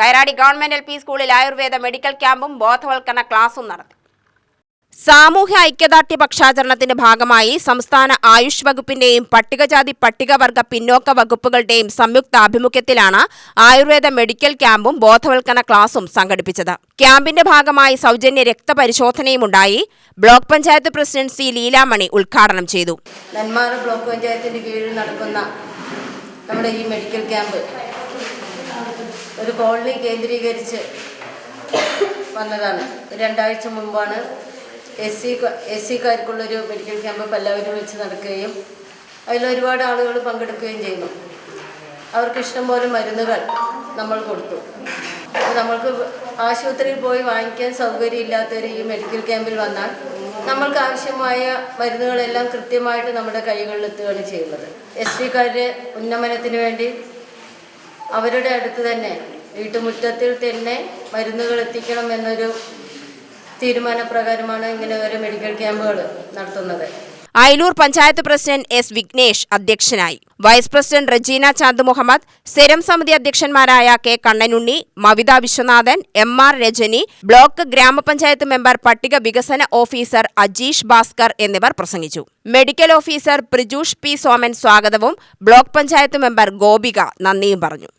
കൈറാടി government LP സ്കൂളിൽ Ayurveda medical ക്യാമ്പും ബോധവൽക്കരണ ക്ലാസും നടത്തി. സാമൂഹ്യ ഐക്യദാർഢ്യ പക്ഷാചരണത്തിന്റെ ഭാഗമായി സംസ്ഥാന ആയുഷ് വകുപ്പിന്റെയും പട്ടികജാതി പട്ടികവർഗ പിന്നോക്ക വകുപ്പുകളുടെയും സംയുക്ത ആഭിമുഖ്യത്തിലാണ് ആയുർവേദ മെഡിക്കൽ ക്യാമ്പും ബോധവൽക്കരണ ക്ലാസും സംഘടിപ്പിച്ചത്. ക്യാമ്പിന്റെ ഭാഗമായി സൗജന്യ രക്തപരിശോധനയുമുണ്ടായി. Block panchayat president C Leelamani ഉദ്ഘാടനം ചെയ്തു. നെന്മാറ ബ്ലോക്ക് പഞ്ചായത്തിന്റെ കീഴിൽ നടക്കുന്ന നമ്മുടെ ഈ മെഡിക്കൽ ക്യാമ്പ് ഒരു കോളനി കേന്ദ്രീകരിച്ച് വന്നതാണ്. 2 ആഴ്ച മുമ്പാണ് എസ് സിക്കാർക്കുള്ളൊരു മെഡിക്കൽ ക്യാമ്പ് പല്ലാവൂരിൽ വെച്ച് നടക്കുകയും അതിലൊരുപാട് ആളുകൾ പങ്കെടുക്കുകയും ചെയ്യുന്നു. അവർക്ക് ഇഷ്ടംപോലെ മരുന്നുകൾ നമ്മൾ കൊടുത്തു. നമ്മൾക്ക് ആശുപത്രിയിൽ പോയി വാങ്ങിക്കാൻ സൗകര്യമില്ലാത്തവർ ഈ മെഡിക്കൽ ക്യാമ്പിൽ വന്നാൽ നമ്മൾക്ക് ആവശ്യമായ മരുന്നുകളെല്ലാം കൃത്യമായിട്ട് നമ്മുടെ കൈകളിലെത്തുകയാണ് ചെയ്യുന്നത്. STക്കാരുടെ ഉന്നമനത്തിന് വേണ്ടി അവരുടെ അടുത്ത് തന്നെ വീട്ടുമുറ്റത്തിൽ തന്നെ മരുന്നുകൾ എത്തിക്കണം എന്നൊരു തീരുമാനപ്രകാരമാണ് ഇങ്ങനെ ഒരു മെഡിക്കൽ ക്യാമ്പുകൾ നടത്തുന്നത്. Ayalur panchayat president S. വിഘ്നേഷ് അധ്യക്ഷനായി. വൈസ് പ്രസിഡന്റ് റജീന ചാന്ദ് മുഹമ്മദ്, സ്ഥിരം സമിതി അധ്യക്ഷന്മാരായ K. Kannanunni, Mavitha Viswanathan, MR Rajani, block ഗ്രാമപഞ്ചായത്ത് മെമ്പർ പട്ടിക വികസന ഓഫീസർ അജീഷ് ഭാസ്കർ എന്നിവർ പ്രസംഗിച്ചു. Medical officer Prijoosh P. Soman സ്വാഗതവും ബ്ലോക്ക് പഞ്ചായത്ത് മെമ്പർ ഗോപിക നന്ദിയും പറഞ്ഞു.